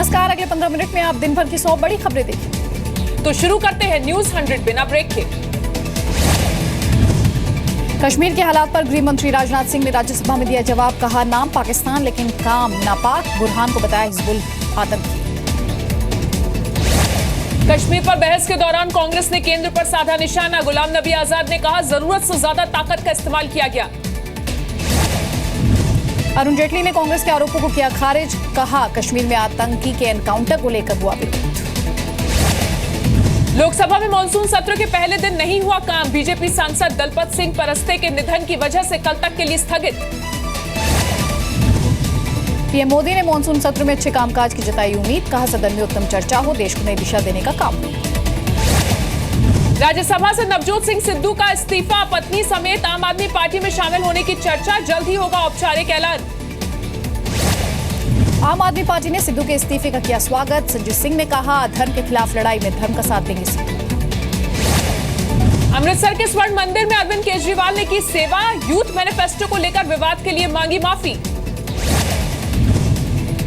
नमस्कार। अगले 15 मिनट में आप दिन भर की 100 बड़ी खबरें देखिए। तो शुरू करते हैं न्यूज 100 बिना ब्रेक के। कश्मीर के हालात पर गृह मंत्री राजनाथ सिंह ने राज्यसभा में दिया जवाब। कहा नाम पाकिस्तान लेकिन काम नापाक। बुरहान को बताया हिजबुल आतंकी। कश्मीर पर बहस के दौरान कांग्रेस ने केंद्र पर साधा निशाना। गुलाम नबी आजाद ने कहा जरूरत से ज्यादा ताकत का इस्तेमाल किया गया। अरुण जेटली ने कांग्रेस के आरोपों को किया खारिज। कहा कश्मीर में आतंकी के एनकाउंटर को लेकर हुआ विरोध। लोकसभा में मानसून सत्र के पहले दिन नहीं हुआ काम। बीजेपी सांसद दलपत सिंह परस्ते के निधन की वजह से कल तक के लिए स्थगित। पीएम मोदी ने मानसून सत्र में अच्छे कामकाज की जताई उम्मीद। कहा सदन में उत्तम चर्चा हो, देश को नई दिशा देने का काम। राज्यसभा से नवजोत सिंह सिद्धू का इस्तीफा। पत्नी समेत आम आदमी पार्टी में शामिल होने की चर्चा। जल्द ही होगा औपचारिक ऐलान। आम आदमी पार्टी ने सिद्धू के इस्तीफे का किया स्वागत। संजय सिंह ने कहा धर्म के खिलाफ लड़ाई में धर्म का साथ देंगे सिद्धू। अमृतसर के स्वर्ण मंदिर में अरविंद केजरीवाल ने की सेवा। यूथ मैनिफेस्टो को लेकर विवाद के लिए मांगी माफी।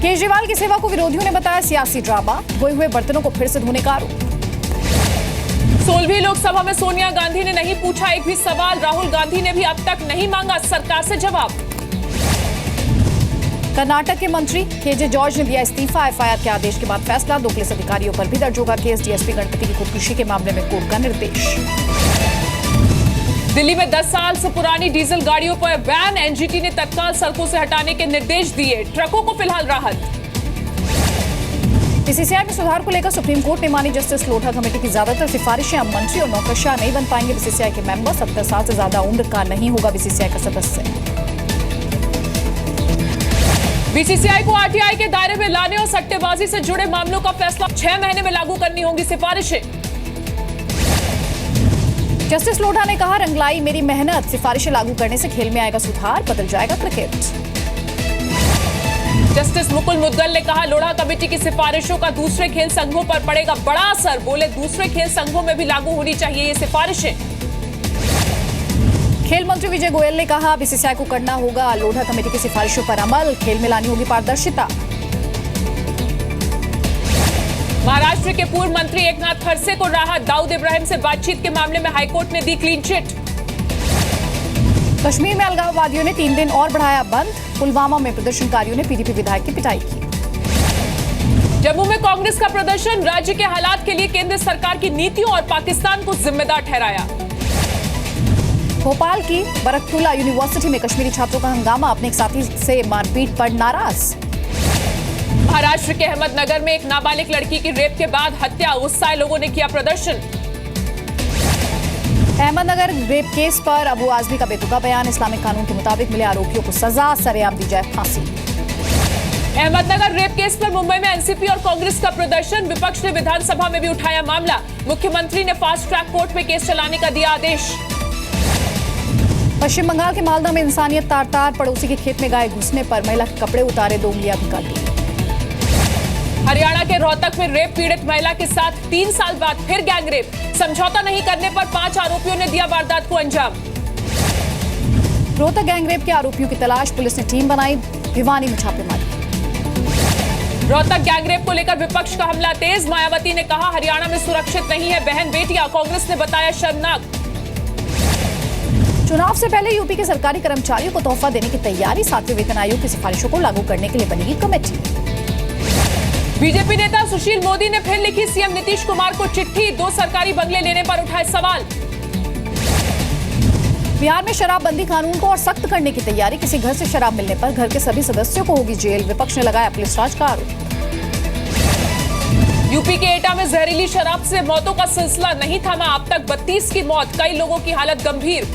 केजरीवाल की सेवा को विरोधियों ने बताया सियासी ड्रामा। धोए हुए बर्तनों को फिर से धोने का आरोप। 16वीं लोकसभा में सोनिया गांधी ने नहीं पूछा एक भी सवाल। राहुल गांधी ने भी अब तक नहीं मांगा सरकार से जवाब। कर्नाटक के मंत्री केजे जॉर्ज ने दिया इस्तीफा। एफआईआर के आदेश के बाद फैसला। 2 पुलिस अधिकारियों पर भी दर्ज होगा केस। डीएसपी गणपति की खुदकुशी के मामले में कोर्ट का निर्देश। दिल्ली में 10 साल से पुरानी डीजल गाड़ियों पर बैन। एनजीटी ने तत्काल सड़कों से हटाने के निर्देश दिए। ट्रकों को फिलहाल राहत। बीसीसीआई में सुधार को लेकर सुप्रीम कोर्ट ने मानी जस्टिस लोढ़ा कमेटी की ज्यादातर सिफारिशें। अब मंत्री और नौकरशाह नहीं बन पाएंगे बीसीसीआई के मेंबर। 70 साल से ज्यादा उम्र का नहीं होगा बीसीसीआई का सदस्य। बीसीसीआई को आरटीआई के दायरे में लाने और सट्टेबाजी से जुड़े मामलों का फैसला 6 महीने में लागू करनी होंगी सिफारिशें। जस्टिस लोढ़ा ने कहा रंगलाई मेरी मेहनत। सिफारिशें लागू करने से खेल में आएगा सुधार, बदल जाएगा क्रिकेट। जस्टिस मुकुल मुद्गल ने कहा लोढ़ा कमेटी की सिफारिशों का दूसरे खेल संघों पर पड़ेगा बड़ा असर। बोले दूसरे खेल संघों में भी लागू होनी चाहिए ये सिफारिशें। खेल मंत्री विजय गोयल ने कहा बीसीसीआई को करना होगा लोढ़ा कमेटी की सिफारिशों पर अमल। खेल में लानी होगी पारदर्शिता। महाराष्ट्र के पूर्व मंत्री एकनाथ खड़से को राहत। दाऊद इब्राहिम से बातचीत के मामले में हाईकोर्ट ने दी क्लीन चिट। कश्मीर में अलगाववादियों ने 3 दिन और बढ़ाया बंद। पुलवामा में प्रदर्शनकारियों ने पीडीपी विधायक की पिटाई की। जम्मू में कांग्रेस का प्रदर्शन। राज्य के हालात के लिए केंद्र सरकार की नीतियों और पाकिस्तान को जिम्मेदार ठहराया। भोपाल की बरकतुल्ला यूनिवर्सिटी में कश्मीरी छात्रों का हंगामा। अपने एक साथी से मारपीट पर नाराज। महाराष्ट्र के अहमदनगर में एक नाबालिग लड़की की रेप के बाद हत्या। गुस्साए लोगों ने किया प्रदर्शन। अहमदनगर रेप केस पर अबू आजमी का बेतुका बयान। इस्लामिक कानून के मुताबिक मिले आरोपियों को सजा, सरेआम दी जाए फांसी। अहमदनगर रेप केस पर मुंबई में एनसीपी और कांग्रेस का प्रदर्शन। विपक्ष ने विधानसभा में भी उठाया मामला। मुख्यमंत्री ने फास्ट ट्रैक कोर्ट में केस चलाने का दिया आदेश। पश्चिम बंगाल के मालदा में इंसानियत तार तार। पड़ोसी के खेत में गाय घुसने पर महिला के कपड़े उतारे, 2 उंगलियां भी काटी। हरियाणा के रोहतक में रेप पीड़ित महिला के साथ 3 साल बाद फिर गैंगरेप। समझौता नहीं करने पर 5 आरोपियों ने दिया वारदात को अंजाम। रोहतक गैंगरेप के आरोपियों की तलाश। पुलिस ने टीम बनाई, भिवानी में छापेमारी। रोहतक गैंगरेप को लेकर विपक्ष का हमला तेज। मायावती ने कहा हरियाणा में सुरक्षित नहीं है बहन बेटियां। कांग्रेस ने बताया शर्मनाक। चुनाव से पहले यूपी के सरकारी कर्मचारियों को तोहफा देने की तैयारी। 7वें वेतन आयोग की सिफारिशों को लागू करने के लिए बनेगी कमेटी। बीजेपी नेता सुशील मोदी ने फिर लिखी सीएम नीतीश कुमार को चिट्ठी। 2 सरकारी बंगले लेने पर उठाए सवाल। बिहार में शराबबंदी कानून को और सख्त करने की तैयारी। किसी घर से शराब मिलने पर घर के सभी सदस्यों को होगी जेल। विपक्ष ने लगाया पुलिस राज का आरोप। यूपी के एटा में जहरीली शराब से मौतों का सिलसिला नहीं थमा। अब तक 32 की मौत, कई लोगों की हालत गंभीर।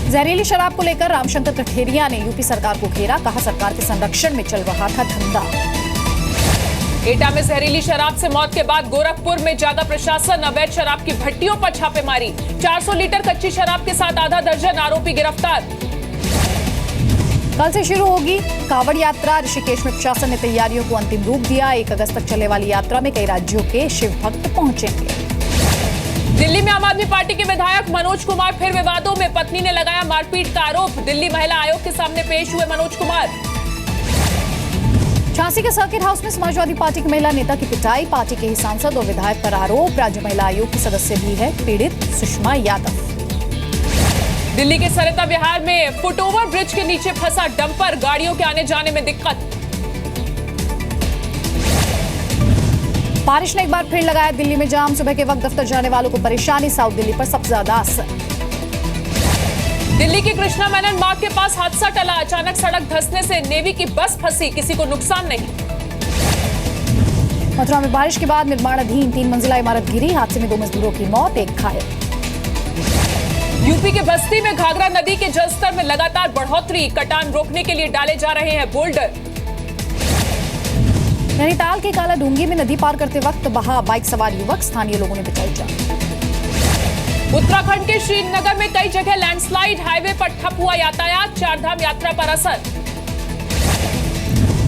जहरीली शराब को लेकर रामशंकर कठेरिया ने यूपी सरकार को घेरा। कहा सरकार के संरक्षण में चल रहा था धंधा। एटा में जहरीली शराब से मौत के बाद गोरखपुर में जागा प्रशासन। अवैध शराब की भट्टियों पर छापेमारी। 400 लीटर कच्ची शराब के साथ आधा दर्जन आरोपी गिरफ्तार। कल से शुरू होगी कांवड़ यात्रा। ऋषिकेश में प्रशासन ने तैयारियों को अंतिम रूप दिया। 1 अगस्त तक चलने वाली यात्रा में कई राज्यों के शिव भक्त पहुंचेंगे। दिल्ली में आम आदमी पार्टी के विधायक मनोज कुमार फिर विवादों में। पत्नी ने लगाया मारपीट का आरोप। दिल्ली महिला आयोग के सामने पेश हुए मनोज कुमार। झांसी के सर्किट हाउस में समाजवादी पार्टी की महिला नेता की पिटाई, पार्टी के ही सांसद और विधायक पर आरोप। राज्य महिला आयोग की सदस्य भी है पीड़ित सुषमा यादव। दिल्ली के सरिता विहार में फुटओवर ब्रिज के नीचे फंसा डंपर, गाड़ियों के आने जाने में दिक्कत। बारिश ने एक बार फिर लगाया दिल्ली में जाम, सुबह के वक्त दफ्तर जाने वालों को परेशानी, साउथ दिल्ली पर सबसे ज्यादा असर। दिल्ली के कृष्णा मेनन मार्ग के पास हादसा टला, अचानक सड़क धंसने से नेवी की बस फंसी, किसी को नुकसान नहीं। मथुरा में बारिश के बाद निर्माणाधीन 3 मंजिला इमारत गिरी, हादसे में 2 मजदूरों की मौत, 1 घायल। यूपी के बस्ती में घाघरा नदी के जलस्तर में लगातार बढ़ोतरी, कटान रोकने के लिए डाले जा रहे हैं बोल्डर। नैनीताल के काला डूंगी में नदी पार करते वक्त बहा बाइक सवार युवक, स्थानीय लोगों ने बचाई जान। उत्तराखंड के श्रीनगर में कई जगह लैंडस्लाइड, हाईवे पर ठप हुआ यातायात, चारधाम यात्रा पर असर।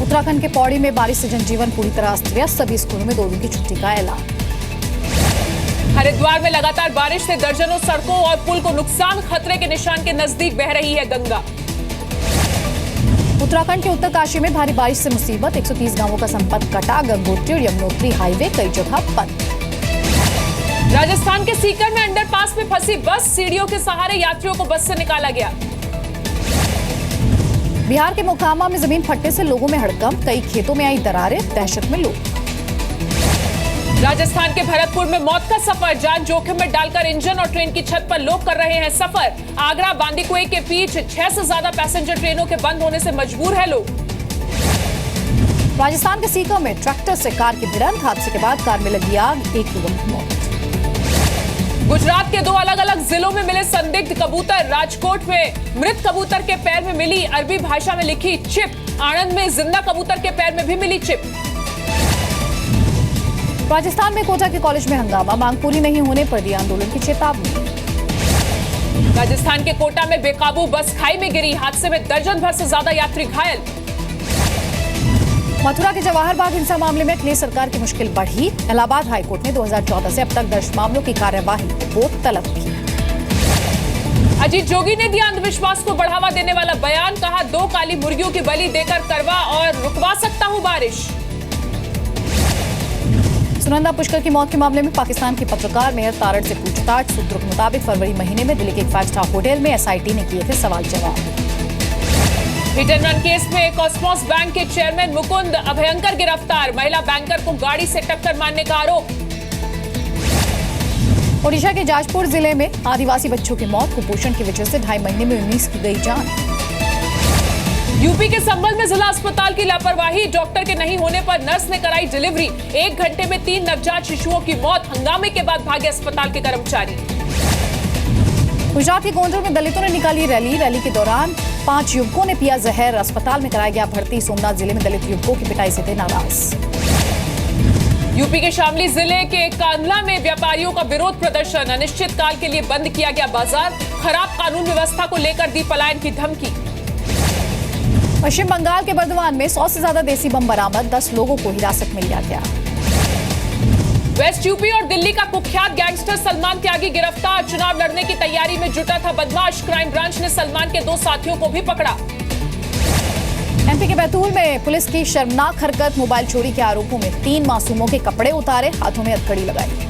उत्तराखंड के पौड़ी में बारिश से जनजीवन पूरी तरह अस्त व्यस्त, सभी स्कूलों में 2 दिन की छुट्टी का ऐलान। हरिद्वार में लगातार बारिश से दर्जनों सड़कों और पुल को नुकसान, खतरे के निशान के नजदीक बह रही है गंगा। उत्तराखंड के उत्तरकाशी में भारी बारिश से मुसीबत, 130 गांवों का संपर्क कटा, गंगोत्री और यमुनोत्री हाईवे कई जगह बंद। राजस्थान के सीकर में अंडरपास में फंसी बस, सीढ़ियों के सहारे यात्रियों को बस से निकाला गया। बिहार के मोकामा में जमीन फटने से लोगों में हड़कंप, कई खेतों में आई दरारें, दहशत में लोग। राजस्थान के भरतपुर में मौत का सफर, जान जोखिम में डालकर इंजन और ट्रेन की छत पर लोग कर रहे हैं सफर। आगरा बांदीकुई के बीच 6 से ज्यादा पैसेंजर ट्रेनों के बंद होने से मजबूर है लोग। राजस्थान के सीकर में ट्रैक्टर से कार की भिड़ंत, हादसे के बाद कार में लगी आग, 1 युवक की मौत। गुजरात के 2 अलग अलग जिलों में मिले संदिग्ध कबूतर, राजकोट में मृत कबूतर के पैर में मिली अरबी भाषा में लिखी चिप, आणंद में जिंदा कबूतर के पैर में भी मिली चिप। राजस्थान में कोटा के कॉलेज में हंगामा, मांग पूरी नहीं होने पर दी आंदोलन की चेतावनी। राजस्थान के कोटा में बेकाबू बस खाई में गिरी, हादसे में दर्जन भर से ज्यादा यात्री घायल। मथुरा के जवाहर बाग हिंसा मामले में अखिलेश सरकार की मुश्किल बढ़ी, इलाहाबाद हाईकोर्ट ने 2014 से अब तक दर्ज मामलों की कार्यवाही रिपोर्ट तलब की। अजीत जोगी ने दिया अंधविश्वास को बढ़ावा देने वाला बयान, कहा 2 काली मुर्गियों की बलि देकर करवा और रुकवा सकता हूं बारिश। सुनंदा पुष्कर की मौत के मामले में पाकिस्तान के पत्रकार मेहर तारड़ से पूछताछ, सूत्रों के मुताबिक फरवरी महीने में दिल्ली के एक 5 स्टार होटल में एसआईटी ने किए थे सवाल जवाब। हिट एंड रन केस में कॉस्मोस बैंक के चेयरमैन मुकुंद अभयंकर गिरफ्तार, महिला बैंकर को गाड़ी से टक्कर मारने का आरोप। ओडिशा के जाजपुर जिले में आदिवासी बच्चों की मौत, कुपोषण की वजह से 2.5 महीने में 19 की गई जान। यूपी के संभल में जिला अस्पताल की लापरवाही, डॉक्टर के नहीं होने पर नर्स ने कराई डिलीवरी, 1 घंटे में 3 नवजात शिशुओं की मौत, हंगामे के बाद भागे अस्पताल के कर्मचारी। गुजरात के गोंडल में दलितों ने निकाली रैली, रैली के दौरान 5 युवकों ने पिया जहर, अस्पताल में कराया गया भर्ती। सोमनाथ जिले में दलित युवकों की पिटाई से थे नाराज। यूपी के शामली जिले के कांडला में व्यापारियों का विरोध प्रदर्शन, अनिश्चितकाल के लिए बंद किया गया बाजार, खराब कानून व्यवस्था को लेकर दी पलायन की धमकी। पश्चिम बंगाल के बर्दवान में 100 से ज्यादा देसी बम बरामद, 10 लोगों को हिरासत में लिया गया। वेस्ट यूपी और दिल्ली का कुख्यात गैंगस्टर सलमान त्यागी गिरफ्तार, चुनाव लड़ने की तैयारी में जुटा था बदमाश, क्राइम ब्रांच ने सलमान के 2 साथियों को भी पकड़ा। एमपी के बैतूल में पुलिस की शर्मनाक हरकत, मोबाइल चोरी के आरोपों में 3 मासूमों के कपड़े उतारे, हाथों में हथकड़ी लगाई।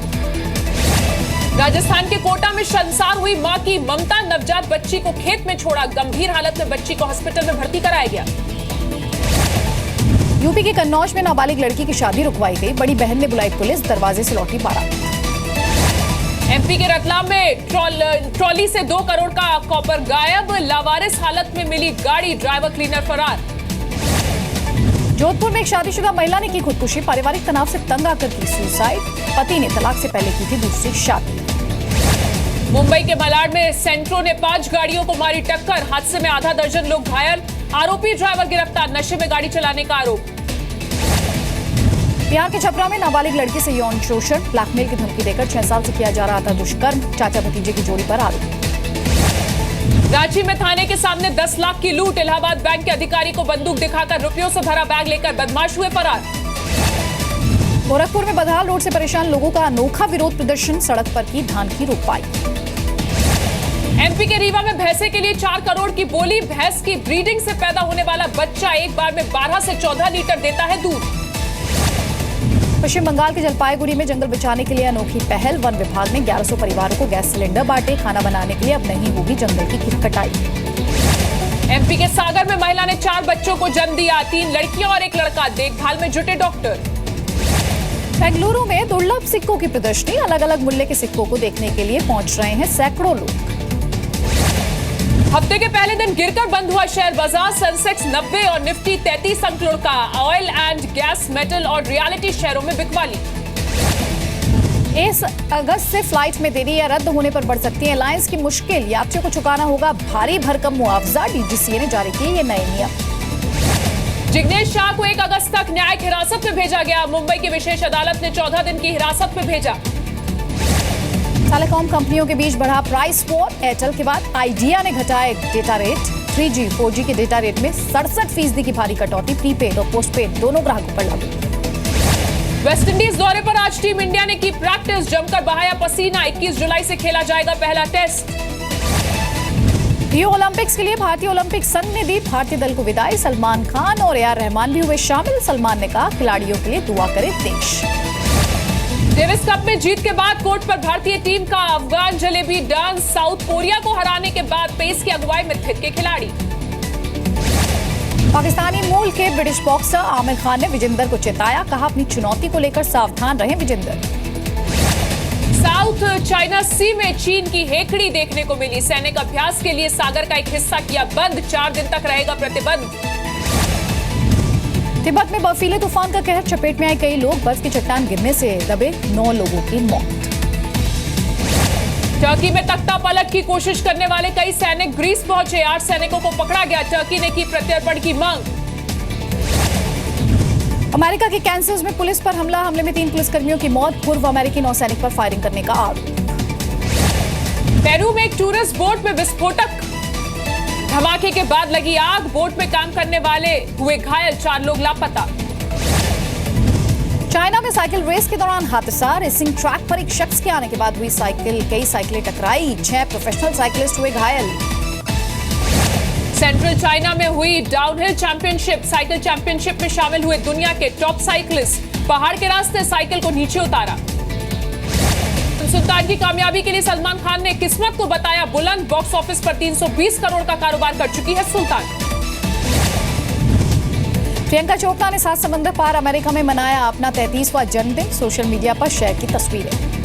राजस्थान के कोटा में शर्मसार हुई मां की ममता, नवजात बच्ची को खेत में छोड़ा, गंभीर हालत में बच्ची को हॉस्पिटल में भर्ती कराया गया। यूपी के कन्नौज में नाबालिग लड़की की शादी रुकवाई गई, बड़ी बहन ने बुलाई पुलिस, दरवाजे से लौटी बारात। एमपी के रतलाम में ट्रॉली से 2 करोड़ का कॉपर गायब, लावारिस हालत में मिली गाड़ी, ड्राइवर क्लीनर फरार। जोधपुर में एक शादीशुदा महिला ने की खुदकुशी, पारिवारिक तनाव से तंग आकर की सुसाइड, पति ने तलाक से पहले की थी दूसरी शादी। मुंबई के मलाड में सेंट्रो ने 5 गाड़ियों को मारी टक्कर, हादसे में आधा दर्जन लोग घायल, आरोपी ड्राइवर गिरफ्तार, नशे में गाड़ी चलाने का आरोप। बिहार के छपरा में नाबालिग लड़की से यौन शोषण, ब्लैकमेल की धमकी देकर 6 साल से किया जा रहा था दुष्कर्म, चाचा भतीजे की जोड़ी पर आरोप। रांची में थाने के सामने 10 लाख की लूट, इलाहाबाद बैंक के अधिकारी को बंदूक दिखाकर रुपयों से भरा बैग लेकर बदमाश हुए फरार। गोरखपुर में बदहाल रोड से परेशान लोगों का अनोखा विरोध प्रदर्शन, सड़क पर की धान की रोपाई। एमपी के रीवा में भैंसे के लिए 4 करोड़ की बोली। भैंस की ब्रीडिंग से पैदा होने वाला बच्चा एक बार में 12 से 14 लीटर देता है दूध। पश्चिम बंगाल के जलपाईगुड़ी में जंगल बचाने के लिए अनोखी पहल। वन विभाग ने 1100 परिवारों को गैस सिलेंडर बांटे। खाना बनाने के लिए अब नहीं होगी जंगल की कटाई। एमपी के सागर में महिला ने 4 बच्चों को जन्म दिया। 3 लड़कियां और 1 लड़का। देखभाल में जुटे डॉक्टर। बेंगलुरु में दुर्लभ सिक्कों की प्रदर्शनी। अलग अलग मूल्य के सिक्कों को देखने के लिए पहुंच रहे हैं सैकड़ों लोग। हफ्ते के पहले दिन गिरकर बंद हुआ शेयर बाजार। सेंसेक्स 90 और निफ्टी 33 अंक लुढ़का। ऑयल एंड गैस, मेटल और रियलिटी शेयरों में बिकवाली। 1 अगस्त से फ्लाइट में देरी या रद्द होने पर बढ़ सकती है एयरलाइंस की मुश्किल। यात्रियों को चुकाना होगा भारी भरकम मुआवजा। डीजीसीए ने जारी किए ये नए नियम। जिग्नेश शाह को 1 अगस्त तक न्यायिक हिरासत में भेजा गया। मुंबई की विशेष अदालत ने 14 दिन की हिरासत में भेजा। टेलीकॉम कंपनियों के बीच बढ़ा प्राइस वॉर। एयरटेल के बाद आइडिया ने घटाए डेटा रेट। 3G, 4G के डेटा रेट में 67% की भारी कटौती। प्रीपेड और पोस्टपेड दोनों ग्राहकों पर लागू। वेस्टइंडीज दौरे पर आज टीम इंडिया ने की प्रैक्टिस। जमकर बहाया पसीना। 21 जुलाई से खेला जाएगा पहला टेस्ट। रियो ओलंपिक्स के लिए भारतीय ओलंपिक संघ ने दी भारतीय दल को विदाई। सलमान खान और AR रहमान भी हुए शामिल। सलमान ने कहा खिलाड़ियों के लिए दुआ करे देश। डेविस कप में जीत के बाद कोर्ट पर भारतीय टीम का Afghan jalebi dance. South Korea को हराने के बाद पेस की अगुवाई में थित के खिलाड़ी। पाकिस्तानी मूल के ब्रिटिश बॉक्सर आमिर खान ने विजेंदर को चेताया। कहा अपनी चुनौती को लेकर सावधान रहें विजेंदर। साउथ चाइना सी में चीन की हेकड़ी देखने को मिली। सैनिक अभ्यास के लिए सागर का एक हिस्सा किया बंद। 4 दिन तक रहेगा प्रतिबंध। तिब्बत में बर्फीले तूफान का कहर। चपेट में आए कई लोग। बर्फ की चट्टान गिरने से दबे 9 लोगों की मौत। टर्की में तख्ता पलट की कोशिश करने वाले कई सैनिक ग्रीस पहुंचे। 8 सैनिकों को पकड़ा गया। टर्की ने की प्रत्यर्पण की मांग। अमेरिका के कैंसस में पुलिस पर हमले में 3 पुलिसकर्मियों की मौत। पूर्व अमेरिकी नौसैनिक पर फायरिंग करने का आरोप। पेरू में एक टूरिस्ट बोट में विस्फोटक। धमाके के बाद लगी आग। बोट में काम करने वाले हुए घायल। 4 लोग लापता। चाइना में साइकिल रेस के दौरान हादसा। रेसिंग ट्रैक पर एक शख्स के आने के बाद हुई कई साइकिलें टकराई। 6 प्रोफेशनल साइकिलिस्ट हुए घायल। सेंट्रल चाइना में हुई डाउनहिल चैंपियनशिप। साइकिल चैंपियनशिप में शामिल हुए दुनिया के टॉप साइकिलिस्ट। पहाड़ के रास्ते साइकिल को नीचे उतारा। सुल्तान की कामयाबी के लिए सलमान खान ने किस्मत को बताया बुलंद। बॉक्स ऑफिस पर 320 करोड़ का कारोबार कर चुकी है सुल्तान। प्रियंका चोपड़ा ने 7 समंदर पार अमेरिका में मनाया अपना 33वां जन्मदिन। सोशल मीडिया पर शेयर की तस्वीरें।